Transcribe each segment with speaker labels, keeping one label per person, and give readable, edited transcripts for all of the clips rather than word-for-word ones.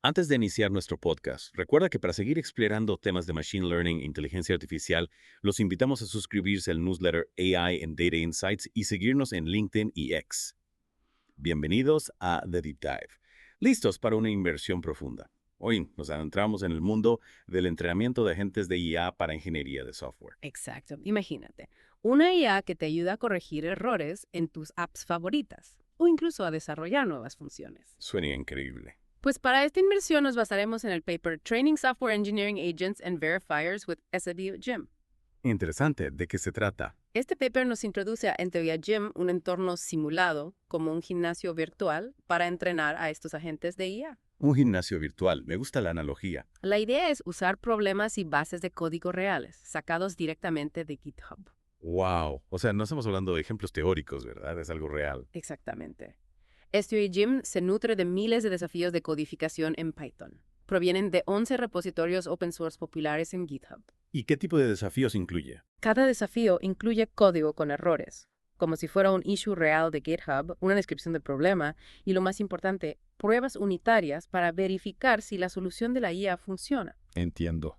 Speaker 1: Antes de iniciar nuestro podcast, recuerda que para seguir explorando temas de Machine Learning e inteligencia artificial, los invitamos a suscribirse al newsletter AI and Data Insights y seguirnos en LinkedIn y X. Bienvenidos a The Deep Dive, listos para una inversión profunda. Hoy nos adentramos en el mundo del entrenamiento de agentes de IA para ingeniería de software.
Speaker 2: Exacto. Imagínate, una IA que te ayuda a corregir errores en tus apps favoritas o incluso a desarrollar nuevas funciones.
Speaker 1: Suena increíble.
Speaker 2: Pues para esta inversión nos basaremos en el paper Training Software Engineering Agents and Verifiers with SWE Gym.
Speaker 1: Interesante, ¿de qué se trata?
Speaker 2: Este paper nos introduce a Enthuia Gym, un entorno simulado como un gimnasio virtual para entrenar a estos agentes de IA.
Speaker 1: Un gimnasio virtual, me gusta la analogía.
Speaker 2: La idea es usar problemas y bases de código reales, sacados directamente de GitHub.
Speaker 1: ¡Wow! O sea, no estamos hablando de ejemplos teóricos, ¿verdad? Es algo real.
Speaker 2: Exactamente. Enthuia Gym se nutre de miles de desafíos de codificación en Python. Provienen de 11 repositorios open source populares en GitHub.
Speaker 1: ¿Y qué tipo de desafíos incluye?
Speaker 2: Cada desafío incluye código con errores, como si fuera un issue real de GitHub, una descripción del problema y, lo más importante, pruebas unitarias para verificar si la solución de la IA funciona.
Speaker 1: Entiendo.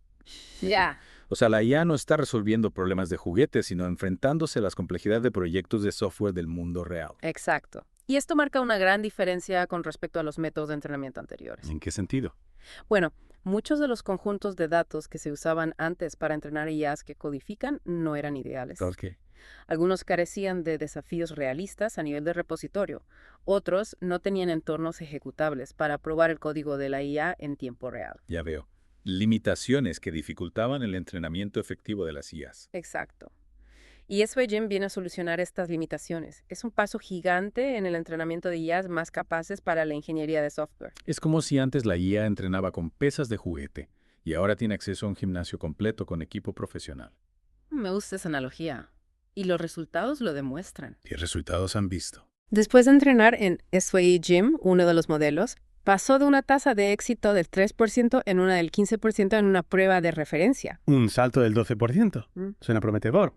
Speaker 2: Ya.
Speaker 1: O sea, la IA no está resolviendo problemas de juguetes, sino enfrentándose a las complejidades de proyectos de software del mundo real.
Speaker 2: Exacto. Y esto marca una gran diferencia con respecto a los métodos de entrenamiento anteriores.
Speaker 1: ¿En qué sentido?
Speaker 2: Bueno, muchos de los conjuntos de datos que se usaban antes para entrenar IAs que codifican no eran ideales.
Speaker 1: ¿Por qué?
Speaker 2: Algunos carecían de desafíos realistas a nivel de repositorio. Otros no tenían entornos ejecutables para probar el código de la IA en tiempo real.
Speaker 1: Ya veo. Limitaciones que dificultaban el entrenamiento efectivo de las IAs.
Speaker 2: Exacto. Y SWE Gym viene a solucionar estas limitaciones. Es un paso gigante en el entrenamiento de IAs más capaces para la ingeniería de software.
Speaker 1: Es como si antes la IA entrenaba con pesas de juguete y ahora tiene acceso a un gimnasio completo con equipo profesional.
Speaker 2: Me gusta esa analogía. Y los resultados lo demuestran.
Speaker 1: ¿Qué resultados han visto?
Speaker 2: Después de entrenar en SWE Gym, uno de los modelos, pasó de una tasa de éxito del 3% en una del 15% en una prueba de referencia.
Speaker 3: Un salto del 12%. Suena prometedor.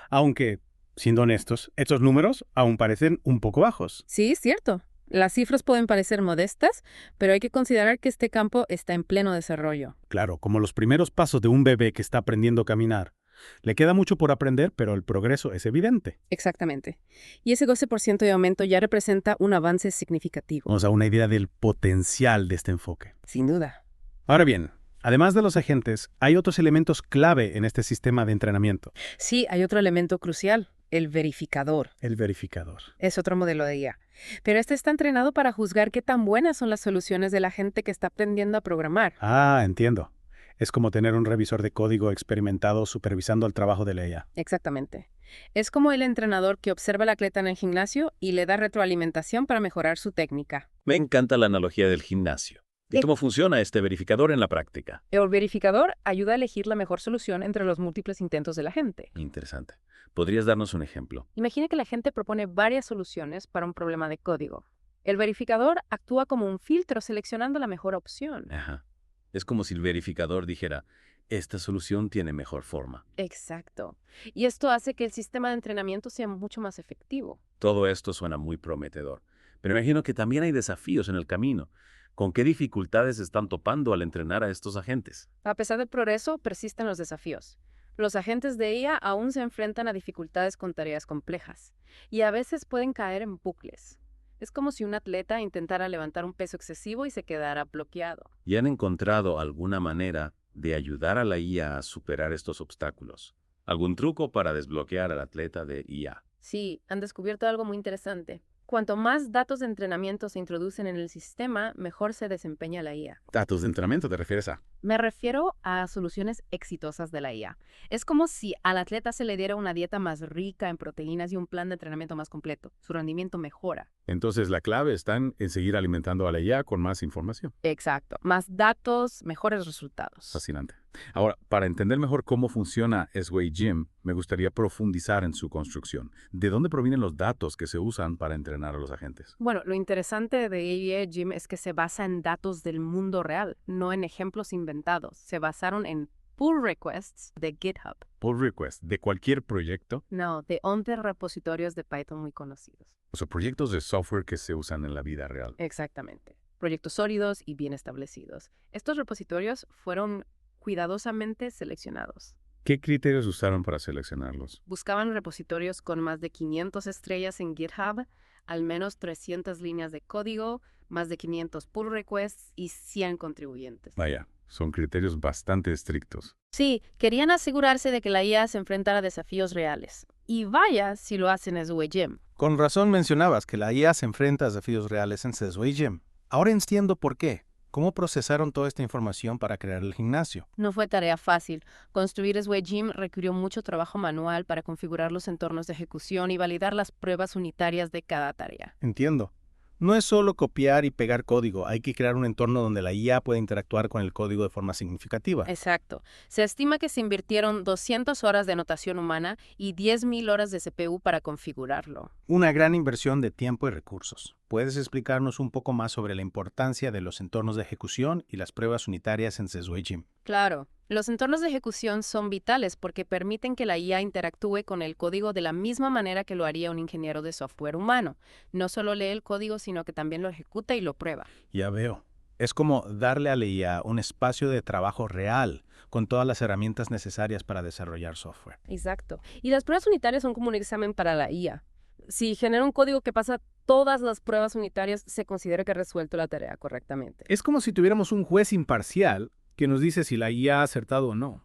Speaker 3: Aunque, siendo honestos, estos números aún parecen un poco bajos.
Speaker 2: Sí, es cierto. Las cifras pueden parecer modestas, pero hay que considerar que este campo está en pleno desarrollo.
Speaker 3: Claro, como los primeros pasos de un bebé que está aprendiendo a caminar. Le queda mucho por aprender, pero el progreso es evidente.
Speaker 2: Exactamente. Y ese 12% de aumento ya representa un avance significativo.
Speaker 3: Nos da una idea del potencial de este enfoque.
Speaker 2: Sin duda.
Speaker 3: Ahora bien, además de los agentes, hay otros elementos clave en este sistema de entrenamiento.
Speaker 2: Sí, hay otro elemento crucial, el verificador.
Speaker 3: El verificador.
Speaker 2: Es otro modelo de IA. Pero este está entrenado para juzgar qué tan buenas son las soluciones de la gente que está aprendiendo a programar.
Speaker 3: Ah, entiendo. Es como tener un revisor de código experimentado supervisando el trabajo de la IA.
Speaker 2: Exactamente. Es como el entrenador que observa al atleta en el gimnasio y le da retroalimentación para mejorar su técnica.
Speaker 1: Me encanta la analogía del gimnasio. ¿Y cómo funciona este verificador en la práctica?
Speaker 2: El verificador ayuda a elegir la mejor solución entre los múltiples intentos de la gente.
Speaker 1: Interesante. ¿Podrías darnos un ejemplo?
Speaker 2: Imagina que la gente propone varias soluciones para un problema de código. El verificador actúa como un filtro seleccionando la mejor opción.
Speaker 1: Ajá. Es como si el verificador dijera, esta solución tiene mejor forma.
Speaker 2: Exacto. Y esto hace que el sistema de entrenamiento sea mucho más efectivo.
Speaker 1: Todo esto suena muy prometedor. Pero imagino que también hay desafíos en el camino. ¿Con qué dificultades están topando al entrenar a estos agentes?
Speaker 2: A pesar del progreso, persisten los desafíos. Los agentes de IA aún se enfrentan a dificultades con tareas complejas y a veces pueden caer en bucles. Es como si un atleta intentara levantar un peso excesivo y se quedara bloqueado.
Speaker 1: ¿Y han encontrado alguna manera de ayudar a la IA a superar estos obstáculos? ¿Algún truco para desbloquear al atleta de IA?
Speaker 2: Sí, han descubierto algo muy interesante. Cuanto más datos de entrenamiento se introducen en el sistema, mejor se desempeña la IA.
Speaker 1: ¿Datos de entrenamiento te refieres a?
Speaker 2: Me refiero a soluciones exitosas de la IA. Es como si al atleta se le diera una dieta más rica en proteínas y un plan de entrenamiento más completo. Su rendimiento mejora.
Speaker 1: Entonces la clave está en seguir alimentando a la IA con más información.
Speaker 2: Exacto. Más datos, mejores resultados.
Speaker 1: Fascinante. Ahora, para entender mejor cómo funciona SWE Gym, me gustaría profundizar en su construcción. ¿De dónde provienen los datos que se usan para entrenar a los agentes?
Speaker 2: Bueno, lo interesante de SWE Gym es que se basa en datos del mundo real, no en ejemplos inventados. Se basaron en pull requests de GitHub.
Speaker 1: Pull request de cualquier proyecto,
Speaker 2: No, de 11 repositorios de Python muy conocidos.
Speaker 1: o sea, proyectos de software que se usan en la vida real.
Speaker 2: Exactamente. proyectos sólidos y bien establecidos. Estos repositorios fueron cuidadosamente seleccionados.
Speaker 1: ¿Qué criterios usaron para seleccionarlos?
Speaker 2: Buscaban repositorios con más de 500 estrellas en GitHub, al menos 300 líneas de código, más de 500 pull requests y 100 contribuyentes.
Speaker 1: Vaya, son criterios bastante estrictos.
Speaker 2: Sí, querían asegurarse de que la IA se enfrentara a desafíos reales. Y vaya si lo hacen en SWay-Gym.
Speaker 3: Con razón mencionabas que la IA se enfrenta a desafíos reales en SWay-Gym. Ahora entiendo por qué. ¿Cómo procesaron toda esta información para crear el gimnasio?
Speaker 2: No fue tarea fácil. Construir SWay-Gym requirió mucho trabajo manual para configurar los entornos de ejecución y validar las pruebas unitarias de cada tarea.
Speaker 3: Entiendo. No es solo copiar y pegar código, hay que crear un entorno donde la IA pueda interactuar con el código de forma significativa.
Speaker 2: Exacto. Se estima que se invirtieron 200 horas de anotación humana y 10.000 horas de CPU para configurarlo.
Speaker 3: Una gran inversión de tiempo y recursos. ¿Puedes explicarnos un poco más sobre la importancia de los entornos de ejecución y las pruebas unitarias en SWay-Gym?
Speaker 2: Claro. Los entornos de ejecución son vitales porque permiten que la IA interactúe con el código de la misma manera que lo haría un ingeniero de software humano. No solo lee el código, sino que también lo ejecuta y lo prueba.
Speaker 3: Ya veo. Es como darle a la IA un espacio de trabajo real, con todas las herramientas necesarias para desarrollar software.
Speaker 2: Exacto. Y las pruebas unitarias son como un examen para la IA. Si genera un código que pasa todas las pruebas unitarias, se considera que ha resuelto la tarea correctamente.
Speaker 4: Es como si tuviéramos un juez imparcial que nos dice si la IA ha acertado o no.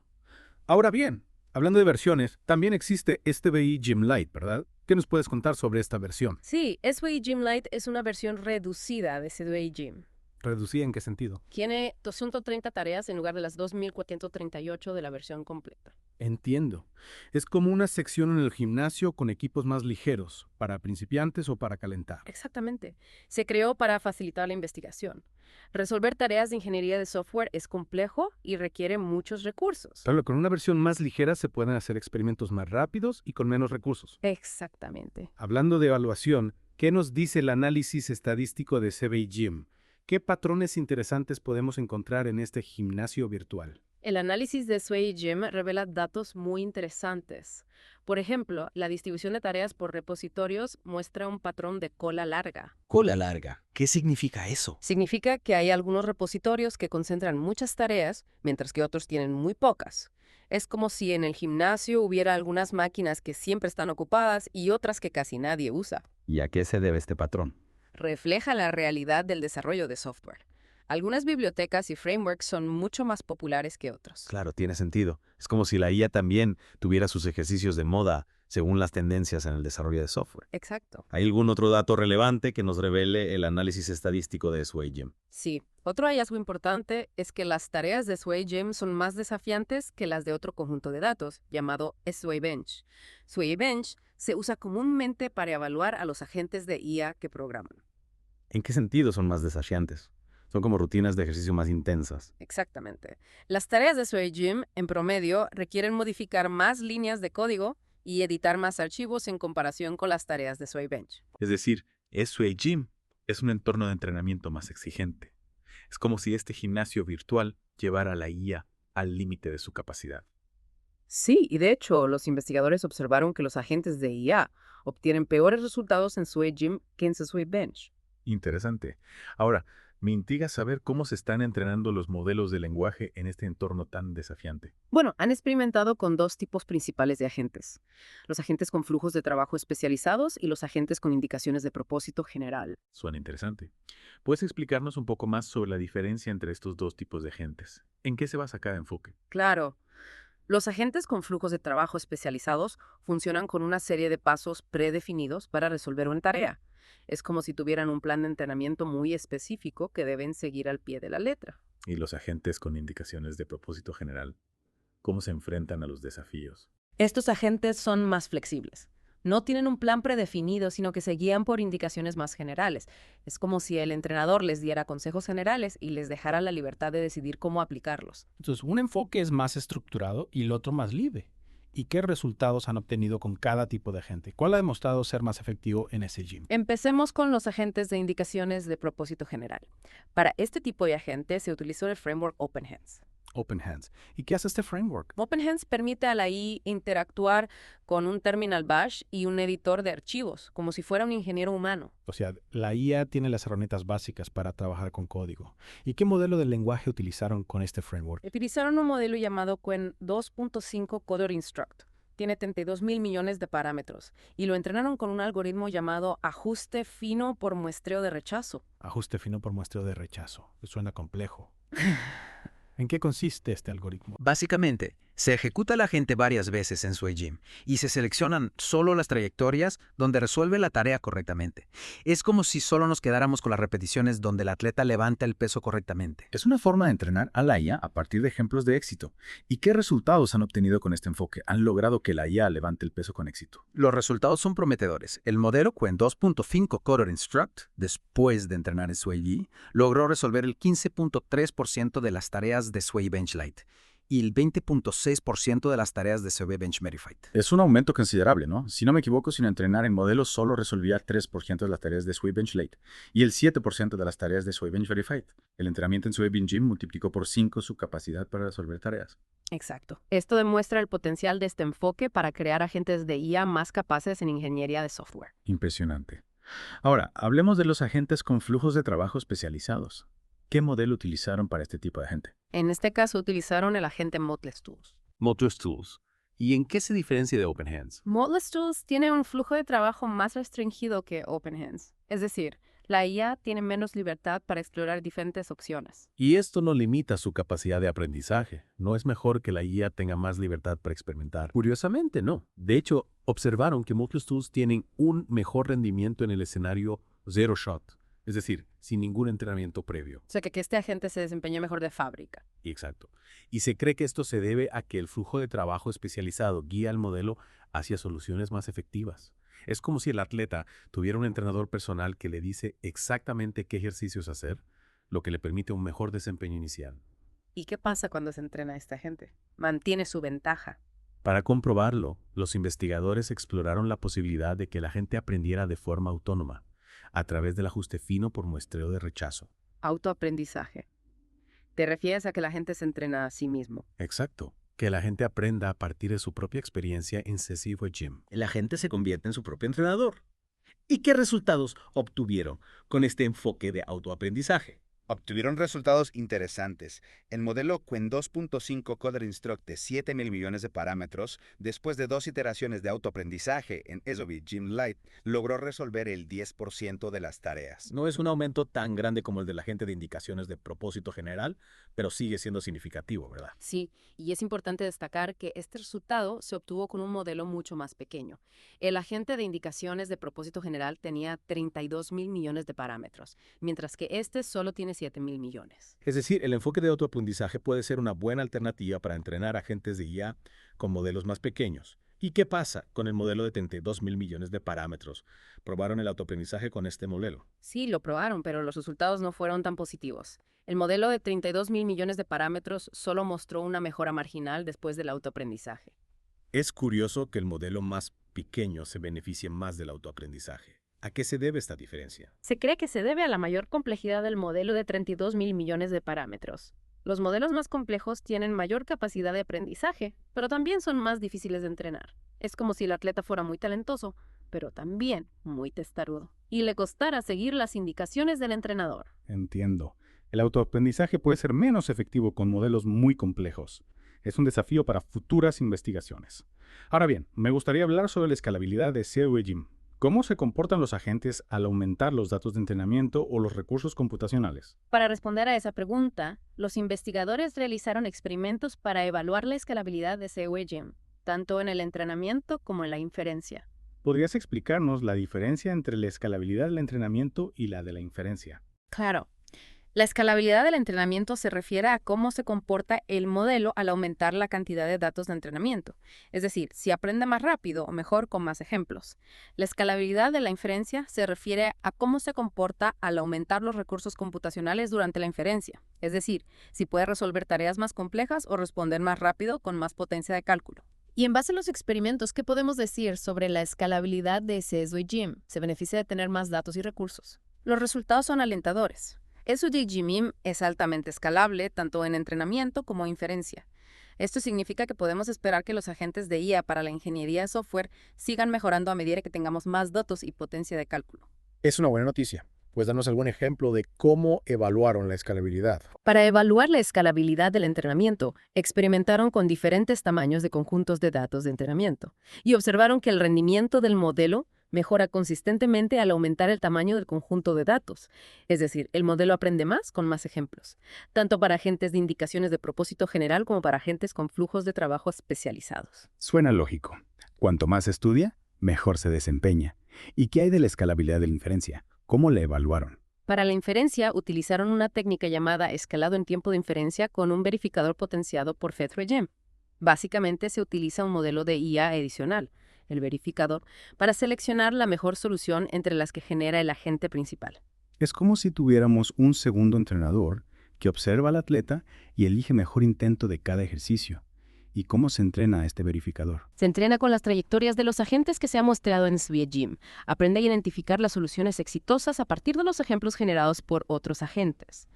Speaker 4: Ahora bien, hablando de versiones, también existe SWay-Gym Lite, ¿verdad? ¿Qué nos puedes contar sobre esta versión?
Speaker 2: Sí, SWay-Gym Lite es una versión reducida de SWay-Gym.
Speaker 4: ¿Reducida en qué sentido?
Speaker 2: Tiene 230 tareas en lugar de las 2.438 de la versión completa.
Speaker 4: Entiendo. Es como una sección en el gimnasio con equipos más ligeros, para principiantes o para calentar.
Speaker 2: Exactamente. Se creó para facilitar la investigación. Resolver tareas de ingeniería de software es complejo y requiere muchos recursos.
Speaker 4: Claro, con una versión más ligera se pueden hacer experimentos más rápidos y con menos recursos.
Speaker 2: Exactamente.
Speaker 4: Hablando de evaluación, ¿qué nos dice el análisis estadístico de SWay-Gym? ¿Qué patrones interesantes podemos encontrar en este gimnasio virtual?
Speaker 2: El análisis de SWay-Gym revela datos muy interesantes. Por ejemplo, la distribución de tareas por repositorios muestra un patrón de cola larga.
Speaker 5: Cola larga. ¿Qué significa eso?
Speaker 2: Significa que hay algunos repositorios que concentran muchas tareas, mientras que otros tienen muy pocas. Es como si en el gimnasio hubiera algunas máquinas que siempre están ocupadas y otras que casi nadie usa.
Speaker 5: ¿Y a qué se debe este patrón?
Speaker 2: Refleja la realidad del desarrollo de software. Algunas bibliotecas y frameworks son mucho más populares que otros.
Speaker 5: Claro, tiene sentido. Es como si la IA también tuviera sus ejercicios de moda según las tendencias en el desarrollo de software.
Speaker 2: Exacto.
Speaker 5: ¿Hay algún otro dato relevante que nos revele el análisis estadístico de SWay-Gym?
Speaker 2: Sí. Otro hallazgo importante es que las tareas de SWay-Gym son más desafiantes que las de otro conjunto de datos, llamado SWay-Bench. SWay-Bench se usa comúnmente para evaluar a los agentes de IA que programan.
Speaker 5: ¿En qué sentido son más desafiantes? Son como rutinas de ejercicio más intensas.
Speaker 2: Exactamente. Las tareas de SWay-Gym, en promedio, requieren modificar más líneas de código y editar más archivos en comparación con las tareas de SWay-Bench.
Speaker 6: Es decir, SWay-Gym es un entorno de entrenamiento más exigente. Es como si este gimnasio virtual llevara a la IA al límite de su capacidad.
Speaker 2: Sí, y de hecho, los investigadores observaron que los agentes de IA obtienen peores resultados en SWay-Gym que en SWay-Bench.
Speaker 6: Interesante. Ahora, me intriga saber cómo se están entrenando los modelos de lenguaje en este entorno tan desafiante.
Speaker 2: Bueno, han experimentado con dos tipos principales de agentes. Los agentes con flujos de trabajo especializados y los agentes con indicaciones de propósito general.
Speaker 6: Suena interesante. ¿Puedes explicarnos un poco más sobre la diferencia entre estos dos tipos de agentes? ¿En qué se basa cada enfoque?
Speaker 2: Claro. Los agentes con flujos de trabajo especializados funcionan con una serie de pasos predefinidos para resolver una tarea. Es como si tuvieran un plan de entrenamiento muy específico que deben seguir al pie de la letra.
Speaker 6: Y los agentes con indicaciones de propósito general, ¿cómo se enfrentan a los desafíos?
Speaker 2: Estos agentes son más flexibles. No tienen un plan predefinido, sino que se guían por indicaciones más generales. Es como si el entrenador les diera consejos generales y les dejara la libertad de decidir cómo aplicarlos.
Speaker 3: Entonces, un enfoque es más estructurado y el otro más libre. ¿Y qué resultados han obtenido con cada tipo de agente? ¿Cuál ha demostrado ser más efectivo en ese gym?
Speaker 2: Empecemos con los agentes de indicaciones de propósito general. Para este tipo de agente se utilizó el framework OpenHands.
Speaker 3: OpenHands. ¿Y qué hace este framework?
Speaker 2: OpenHands permite a la IA interactuar con un terminal bash y un editor de archivos, como si fuera un ingeniero humano.
Speaker 3: O sea, la IA tiene las herramientas básicas para trabajar con código. ¿Y qué modelo de lenguaje utilizaron con este framework?
Speaker 2: Utilizaron un modelo llamado Qwen 2.5 Coder Instruct. Tiene 32.000 millones de parámetros y lo entrenaron con un algoritmo llamado ajuste fino por muestreo de rechazo.
Speaker 3: Ajuste fino por muestreo de rechazo. Suena complejo. ¿En qué consiste este algoritmo?
Speaker 7: Básicamente, se ejecuta el agente varias veces en SwayGym y se seleccionan solo las trayectorias donde resuelve la tarea correctamente. Es como si solo nos quedáramos con las repeticiones donde el atleta levanta el peso correctamente.
Speaker 6: Es una forma de entrenar a la IA a partir de ejemplos de éxito. ¿Y qué resultados han obtenido con este enfoque? ¿Han logrado que la IA levante el peso con éxito?
Speaker 7: Los resultados son prometedores. El modelo Qwen 2.5 Coder Instruct, después de entrenar en SwayG, logró resolver el 15.3% de las tareas de Sway Bench Lite y el 20.6% de las tareas de Sway Bench Modified.
Speaker 6: Es un aumento considerable, ¿no? Si no me equivoco, sin entrenar en modelos solo resolvía 3% de las tareas de Sway Bench Lite y el 7% de las tareas de Sway Bench Verified. El entrenamiento en Sway Bench Gym multiplicó por 5 su capacidad para resolver tareas.
Speaker 2: Exacto. Esto demuestra el potencial de este enfoque para crear agentes de IA más capaces en ingeniería de software.
Speaker 6: Impresionante. Ahora, hablemos de los agentes con flujos de trabajo especializados. ¿Qué modelo utilizaron para este tipo de agente?
Speaker 2: En este caso utilizaron el agente Motless Tools.
Speaker 1: Motless Tools. ¿Y en qué se diferencia de OpenHands?
Speaker 2: Motless Tools tiene un flujo de trabajo más restringido que OpenHands. Es decir, la IA tiene menos libertad para explorar diferentes opciones.
Speaker 1: Y esto no limita su capacidad de aprendizaje. No es mejor que la IA tenga más libertad para experimentar. Curiosamente, no. De hecho, observaron que Motless Tools tienen un mejor rendimiento en el escenario zero shot. Es decir, sin ningún entrenamiento previo.
Speaker 2: O sea que este agente se desempeñó mejor de fábrica.
Speaker 1: Exacto. Y se cree que esto se debe a que el flujo de trabajo especializado guía al modelo hacia soluciones más efectivas. Es como si el atleta tuviera un entrenador personal que le dice exactamente qué ejercicios hacer, lo que le permite un mejor desempeño inicial.
Speaker 2: ¿Y qué pasa cuando se entrena a esta gente? Mantiene su ventaja.
Speaker 1: Para comprobarlo, los investigadores exploraron la posibilidad de que la gente aprendiera de forma autónoma, a través del ajuste fino por muestreo de rechazo.
Speaker 2: Autoaprendizaje. ¿Te refieres a que la gente se entrena a sí mismo?
Speaker 1: Exacto. Que la gente aprenda a partir de su propia experiencia en SwayGym.
Speaker 8: La gente se convierte en su propio entrenador. ¿Y qué resultados obtuvieron con este enfoque de autoaprendizaje?
Speaker 9: Obtuvieron resultados interesantes. El modelo Qwen 2.5 Coder Instruct de 7.000 millones de parámetros, después de 2 iteraciones de autoaprendizaje en SwayGym Lite, logró resolver el 10% de las tareas.
Speaker 8: No es un aumento tan grande como el de la gente de indicaciones de propósito general, pero sigue siendo significativo, ¿verdad?
Speaker 2: Sí, y es importante destacar que este resultado se obtuvo con un modelo mucho más pequeño. El agente de indicaciones de propósito general tenía 32.000 millones de parámetros, mientras que este solo tiene 7.000 millones.
Speaker 8: Es decir, el enfoque de autoaprendizaje puede ser una buena alternativa para entrenar agentes de IA con modelos más pequeños. ¿Y qué pasa con el modelo de 32.000 millones de parámetros? ¿Probaron el autoaprendizaje con este modelo?
Speaker 2: Sí, lo probaron, pero los resultados no fueron tan positivos. El modelo de 32.000 millones de parámetros solo mostró una mejora marginal después del autoaprendizaje.
Speaker 8: Es curioso que el modelo más pequeño se beneficie más del autoaprendizaje. ¿A qué se debe esta diferencia?
Speaker 2: Se cree que se debe a la mayor complejidad del modelo de 32.000 millones de parámetros. Los modelos más complejos tienen mayor capacidad de aprendizaje, pero también son más difíciles de entrenar. Es como si el atleta fuera muy talentoso, pero también muy testarudo, y le costara seguir las indicaciones del entrenador.
Speaker 6: Entiendo. El autoaprendizaje puede ser menos efectivo con modelos muy complejos. Es un desafío para futuras investigaciones. Ahora bien, me gustaría hablar sobre la escalabilidad de SwayGym. ¿Cómo se comportan los agentes al aumentar los datos de entrenamiento o los recursos computacionales?
Speaker 2: Para responder a esa pregunta, los investigadores realizaron experimentos para evaluar la escalabilidad de SwayGym, tanto en el entrenamiento como en la inferencia.
Speaker 6: ¿Podrías explicarnos la diferencia entre la escalabilidad del entrenamiento y la de la inferencia?
Speaker 2: Claro. La escalabilidad del entrenamiento se refiere a cómo se comporta el modelo al aumentar la cantidad de datos de entrenamiento. Es decir, si aprende más rápido o mejor con más ejemplos. La escalabilidad de la inferencia se refiere a cómo se comporta al aumentar los recursos computacionales durante la inferencia. Es decir, si puede resolver tareas más complejas o responder más rápido con más potencia de cálculo. Y en base a los experimentos, ¿qué podemos decir sobre la escalabilidad de SwayGym? Se beneficia de tener más datos y recursos. Los resultados son alentadores. SVG-MIM es altamente escalable tanto en entrenamiento como inferencia. Esto significa que podemos esperar que los agentes de IA para la ingeniería de software sigan mejorando a medida que tengamos más datos y potencia de cálculo.
Speaker 4: Es una buena noticia. Pues danos algún ejemplo de cómo evaluaron la escalabilidad.
Speaker 2: Para evaluar la escalabilidad del entrenamiento, experimentaron con diferentes tamaños de conjuntos de datos de entrenamiento y observaron que el rendimiento del modelo mejora consistentemente al aumentar el tamaño del conjunto de datos. Es decir, el modelo aprende más con más ejemplos, tanto para agentes de indicaciones de propósito general como para agentes con flujos de trabajo especializados.
Speaker 6: Suena lógico. Cuanto más estudia, mejor se desempeña. ¿Y qué hay de la escalabilidad de la inferencia? ¿Cómo la evaluaron?
Speaker 2: Para la inferencia, utilizaron una técnica llamada escalado en tiempo de inferencia con un verificador potenciado por FedRAMP. Básicamente se utiliza un modelo de IA adicional, el verificador, para seleccionar la mejor solución entre las que genera el agente principal.
Speaker 6: Es como si tuviéramos un segundo entrenador que observa al atleta y elige mejor intento de cada ejercicio. ¿Y cómo se entrena a este verificador?
Speaker 2: Se entrena con las trayectorias de los agentes que se ha mostrado en SVG-MIM. Aprende a identificar las soluciones exitosas a partir de los ejemplos generados por otros agentes.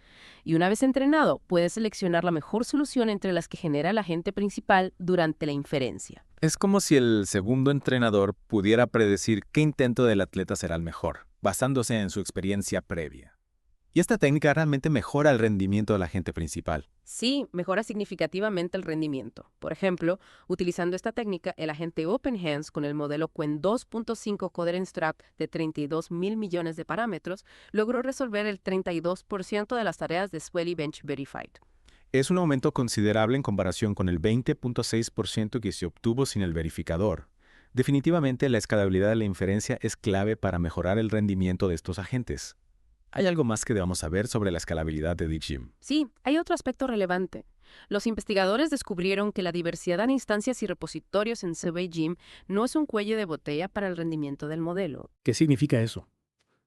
Speaker 2: Y una vez entrenado, puede seleccionar la mejor solución entre las que genera el agente principal durante la inferencia.
Speaker 5: Es como si el segundo entrenador pudiera predecir qué intento del atleta será el mejor, basándose en su experiencia previa. Y esta técnica realmente mejora el rendimiento del agente principal.
Speaker 2: Sí, mejora significativamente el rendimiento. Por ejemplo, utilizando esta técnica, el agente OpenHands con el modelo Qwen 2.5 Coder Instruct de 32.000 millones de parámetros logró resolver el 32% de las tareas de Swelly Bench Verified.
Speaker 5: Es un aumento considerable en comparación con el 20.6% que se obtuvo sin el verificador. Definitivamente, la escalabilidad de la inferencia es clave para mejorar el rendimiento de estos agentes. ¿Hay algo más que debamos saber sobre la escalabilidad de DeepGym?
Speaker 2: Sí, hay otro aspecto relevante. Los investigadores descubrieron que la diversidad de instancias y repositorios en SVG-MIM no es un cuello de botella para el rendimiento del modelo.
Speaker 4: ¿Qué significa eso?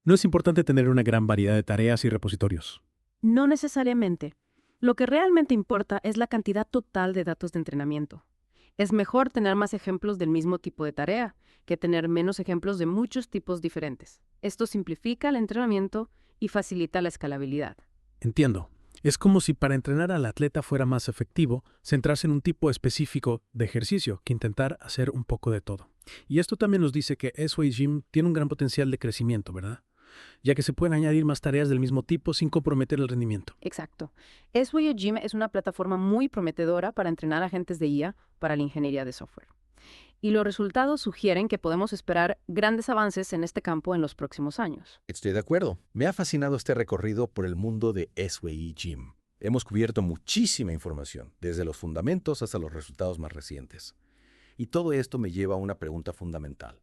Speaker 4: No es importante tener una gran variedad de tareas y repositorios.
Speaker 2: No necesariamente. Lo que realmente importa es la cantidad total de datos de entrenamiento. Es mejor tener más ejemplos del mismo tipo de tarea que tener menos ejemplos de muchos tipos diferentes. Esto simplifica el entrenamiento y facilita la escalabilidad.
Speaker 4: Entiendo. Es como si para entrenar al atleta fuera más efectivo centrarse en un tipo específico de ejercicio que intentar hacer un poco de todo. Y esto también nos dice que SVG-MIM tiene un gran potencial de crecimiento, ¿verdad? Ya que se pueden añadir más tareas del mismo tipo sin comprometer el rendimiento.
Speaker 2: Exacto. SVG-MIM es una plataforma muy prometedora para entrenar agentes de IA para la ingeniería de software. Y los resultados sugieren que podemos esperar grandes avances en este campo en los próximos años.
Speaker 8: Estoy de acuerdo. Me ha fascinado este recorrido por el mundo de SVG-MIM. Hemos cubierto muchísima información, desde los fundamentos hasta los resultados más recientes. Y todo esto me lleva a una pregunta fundamental.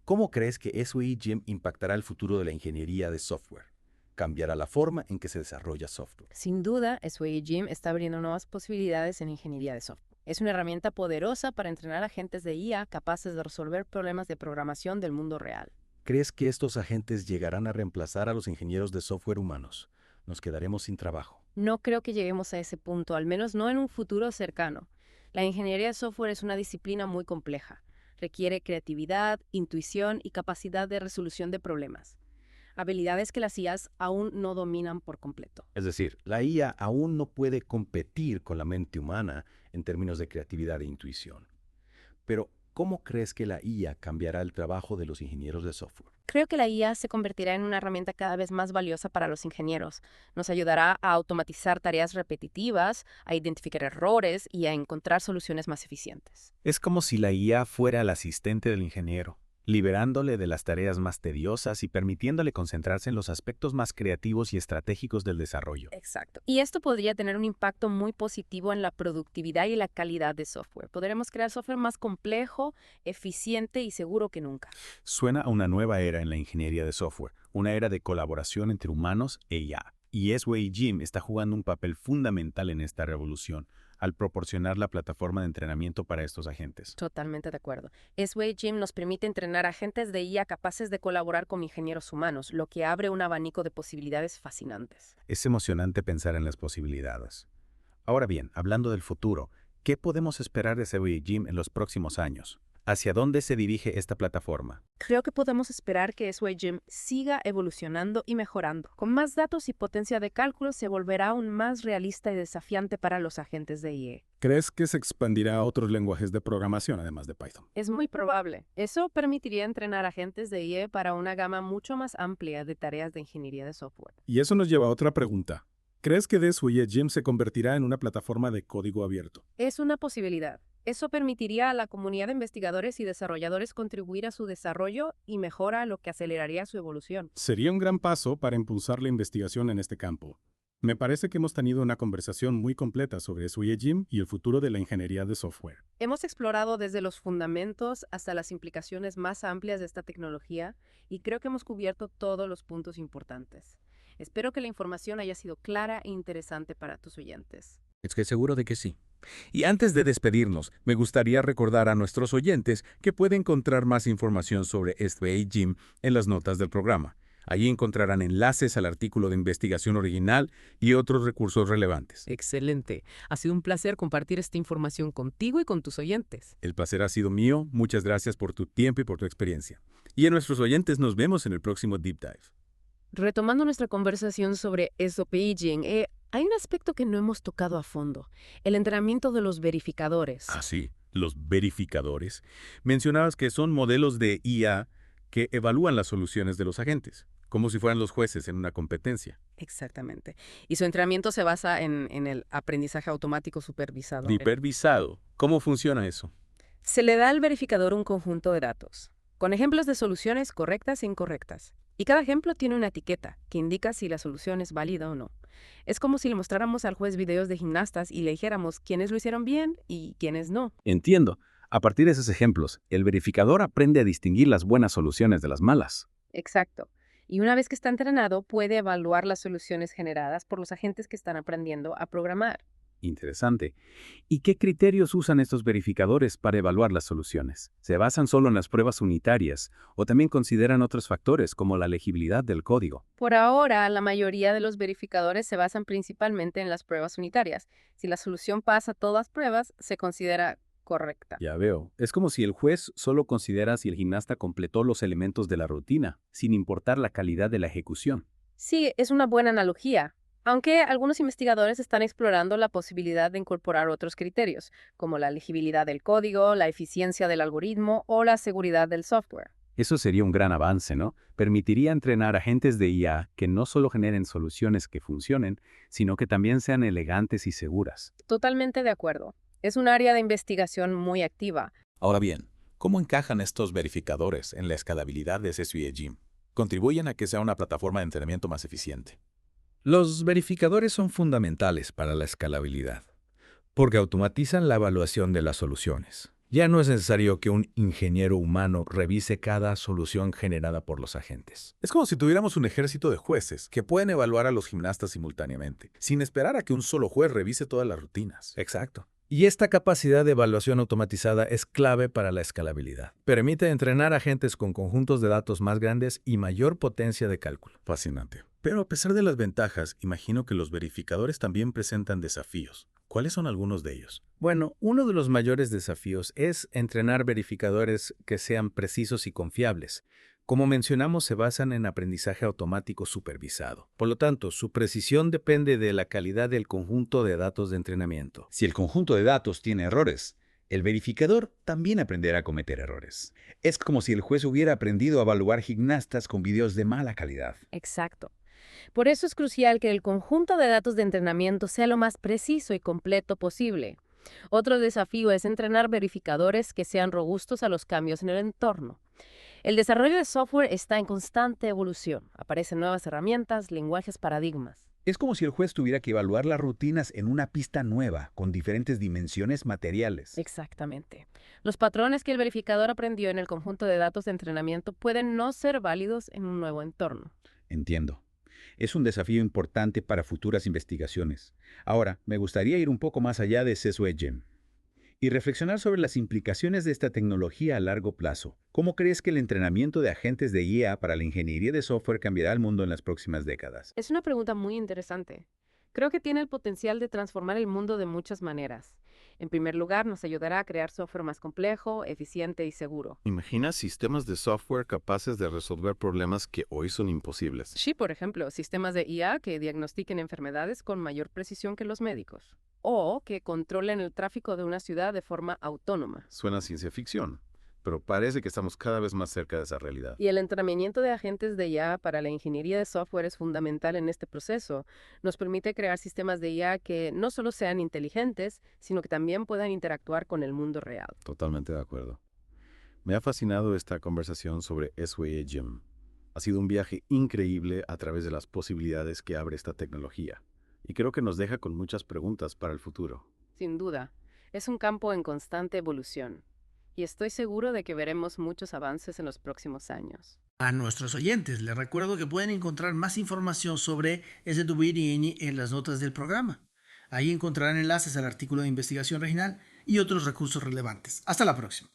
Speaker 8: ¿Cómo crees que SVG-MIM impactará el futuro de la ingeniería de software? ¿Cambiará la forma en que se desarrolla software?
Speaker 2: Sin duda, SVG-MIM está abriendo nuevas posibilidades en ingeniería de software. Es una herramienta poderosa para entrenar agentes de IA capaces de resolver problemas de programación del mundo real.
Speaker 8: ¿Crees que estos agentes llegarán a reemplazar a los ingenieros de software humanos? Nos quedaremos sin trabajo.
Speaker 2: No creo que lleguemos a ese punto, al menos no en un futuro cercano. La ingeniería de software es una disciplina muy compleja. Requiere creatividad, intuición y capacidad de resolución de problemas. Habilidades que las IAs aún no dominan por completo.
Speaker 8: Es decir, la IA aún no puede competir con la mente humana en términos de creatividad e intuición. Pero, ¿cómo crees que la IA cambiará el trabajo de los ingenieros de software?
Speaker 2: Creo que la IA se convertirá en una herramienta cada vez más valiosa para los ingenieros. Nos ayudará a automatizar tareas repetitivas, a identificar errores y a encontrar soluciones más eficientes.
Speaker 5: Es como si la IA fuera el asistente del ingeniero, liberándole de las tareas más tediosas y permitiéndole concentrarse en los aspectos más creativos y estratégicos del desarrollo.
Speaker 2: Exacto. Y esto podría tener un impacto muy positivo en la productividad y la calidad de software. Podremos crear software más complejo, eficiente y seguro que nunca.
Speaker 6: Suena a una nueva era en la ingeniería de software, una era de colaboración entre humanos e IA. Y SVG-MIM está jugando un papel fundamental en esta revolución, al proporcionar la plataforma de entrenamiento para estos agentes.
Speaker 2: Totalmente de acuerdo. SVG-MIM nos permite entrenar agentes de IA capaces de colaborar con ingenieros humanos, lo que abre un abanico de posibilidades fascinantes.
Speaker 6: Es emocionante pensar en las posibilidades. Ahora bien, hablando del futuro, ¿qué podemos esperar de SVG-MIM en los próximos años?
Speaker 5: ¿Hacia dónde se dirige esta plataforma?
Speaker 2: Creo que podemos esperar que SWay-Gym siga evolucionando y mejorando. Con más datos y potencia de cálculo se volverá aún más realista y desafiante para los agentes de IA.
Speaker 6: ¿Crees que se expandirá a otros lenguajes de programación además de Python?
Speaker 2: Es muy probable. Eso permitiría entrenar agentes de IA para una gama mucho más amplia de tareas de ingeniería de software.
Speaker 6: Y eso nos lleva a otra pregunta. ¿Crees que SWay-Gym se convertirá en una plataforma de código abierto?
Speaker 2: Es una posibilidad. Eso permitiría a la comunidad de investigadores y desarrolladores contribuir a su desarrollo y mejora, lo que aceleraría su evolución.
Speaker 6: Sería un gran paso para impulsar la investigación en este campo. Me parece que hemos tenido una conversación muy completa sobre SWay-Gym y el futuro de la ingeniería de software.
Speaker 2: Hemos explorado desde los fundamentos hasta las implicaciones más amplias de esta tecnología y creo que hemos cubierto todos los puntos importantes. Espero que la información haya sido clara e interesante para tus oyentes.
Speaker 5: Es que seguro de que sí. Y antes de despedirnos, me gustaría recordar a nuestros oyentes que pueden encontrar más información sobre SWay-Gym en las notas del programa. Allí encontrarán enlaces al artículo de investigación original y otros recursos relevantes.
Speaker 10: Excelente. Ha sido un placer compartir esta información contigo y con tus oyentes.
Speaker 5: El placer ha sido mío. Muchas gracias por tu tiempo y por tu experiencia. Y a nuestros oyentes nos vemos en el próximo Deep Dive.
Speaker 2: Retomando nuestra conversación sobre SWay-Gym, hay un aspecto que no hemos tocado a fondo, el entrenamiento de los verificadores.
Speaker 5: Ah, sí, los verificadores. Mencionabas que son modelos de IA que evalúan las soluciones de los agentes, como si fueran los jueces en una competencia.
Speaker 2: Exactamente. Y su entrenamiento se basa en el aprendizaje automático supervisado.
Speaker 5: Supervisado. ¿Cómo funciona eso?
Speaker 2: Se le da al verificador un conjunto de datos, con ejemplos de soluciones correctas e incorrectas. Y cada ejemplo tiene una etiqueta que indica si la solución es válida o no. Es como si le mostráramos al juez videos de gimnastas y le dijéramos quiénes lo hicieron bien y quiénes no.
Speaker 1: Entiendo. A partir de esos ejemplos, el verificador aprende a distinguir las buenas soluciones de las malas.
Speaker 2: Exacto. Y una vez que está entrenado, puede evaluar las soluciones generadas por los agentes que están aprendiendo a programar.
Speaker 1: Interesante. ¿Y qué criterios usan estos verificadores para evaluar las soluciones? ¿Se basan solo en las pruebas unitarias o también consideran otros factores como la legibilidad del código?
Speaker 2: Por ahora, la mayoría de los verificadores se basan principalmente en las pruebas unitarias. Si la solución pasa todas las pruebas, se considera correcta.
Speaker 1: Ya veo. Es como si el juez solo considera si el gimnasta completó los elementos de la rutina, sin importar la calidad de la ejecución.
Speaker 2: Sí, es una buena analogía. Aunque algunos investigadores están explorando la posibilidad de incorporar otros criterios, como la legibilidad del código, la eficiencia del algoritmo o la seguridad del software.
Speaker 1: Eso sería un gran avance, ¿no? Permitiría entrenar agentes de IA que no solo generen soluciones que funcionen, sino que también sean elegantes y seguras.
Speaker 2: Totalmente de acuerdo. Es un área de investigación muy activa.
Speaker 8: Ahora bien, ¿cómo encajan estos verificadores en la escalabilidad de SWay-Gym? ¿Contribuyen a que sea una plataforma de entrenamiento más eficiente?
Speaker 11: Los verificadores son fundamentales para la escalabilidad, porque automatizan la evaluación de las soluciones. Ya no es necesario que un ingeniero humano revise cada solución generada por los agentes.
Speaker 8: Es como si tuviéramos un ejército de jueces que pueden evaluar a los gimnastas simultáneamente, sin esperar a que un solo juez revise todas las rutinas.
Speaker 11: Exacto. Y esta capacidad de evaluación automatizada es clave para la escalabilidad. Permite entrenar agentes con conjuntos de datos más grandes y mayor potencia de cálculo.
Speaker 8: Fascinante. Pero a pesar de las ventajas, imagino que los verificadores también presentan desafíos. ¿Cuáles son algunos de ellos?
Speaker 11: Bueno, uno de los mayores desafíos es entrenar verificadores que sean precisos y confiables. Como mencionamos, se basan en aprendizaje automático supervisado. Por lo tanto, su precisión depende de la calidad del conjunto de datos de entrenamiento.
Speaker 9: Si el conjunto de datos tiene errores, el verificador también aprenderá a cometer errores. Es como si el juez hubiera aprendido a evaluar gimnastas con videos de mala calidad.
Speaker 2: Exacto. Por eso es crucial que el conjunto de datos de entrenamiento sea lo más preciso y completo posible. Otro desafío es entrenar verificadores que sean robustos a los cambios en el entorno. El desarrollo de software está en constante evolución. Aparecen nuevas herramientas, lenguajes, paradigmas.
Speaker 9: Es como si el juez tuviera que evaluar las rutinas en una pista nueva, con diferentes dimensiones materiales.
Speaker 2: Exactamente. Los patrones que el verificador aprendió en el conjunto de datos de entrenamiento pueden no ser válidos en un nuevo entorno.
Speaker 9: Entiendo. Es un desafío importante para futuras investigaciones. Ahora, me gustaría ir un poco más allá de SWay-Gym y reflexionar sobre las implicaciones de esta tecnología a largo plazo. ¿Cómo crees que el entrenamiento de agentes de IA para la ingeniería de software cambiará el mundo en las próximas décadas?
Speaker 2: Es una pregunta muy interesante. Creo que tiene el potencial de transformar el mundo de muchas maneras. En primer lugar, nos ayudará a crear software más complejo, eficiente y seguro.
Speaker 1: Imagina sistemas de software capaces de resolver problemas que hoy son imposibles.
Speaker 2: Sí, por ejemplo, sistemas de IA que diagnostiquen enfermedades con mayor precisión que los médicos. O que controlen el tráfico de una ciudad de forma autónoma.
Speaker 1: Suena a ciencia ficción, pero parece que estamos cada vez más cerca de esa realidad.
Speaker 2: Y el entrenamiento de agentes de IA para la ingeniería de software es fundamental en este proceso. Nos permite crear sistemas de IA que no solo sean inteligentes, sino que también puedan interactuar con el mundo real.
Speaker 1: Totalmente de acuerdo. Me ha fascinado esta conversación sobre SWA Gym. Ha sido un viaje increíble a través de las posibilidades que abre esta tecnología. Y creo que nos deja con muchas preguntas para el futuro.
Speaker 2: Sin duda, es un campo en constante evolución. Y estoy seguro de que veremos muchos avances en los próximos años.
Speaker 12: A nuestros oyentes les recuerdo que pueden encontrar más información sobre SWA en las notas del programa. Ahí encontrarán enlaces al artículo de investigación regional y otros recursos relevantes. Hasta la próxima.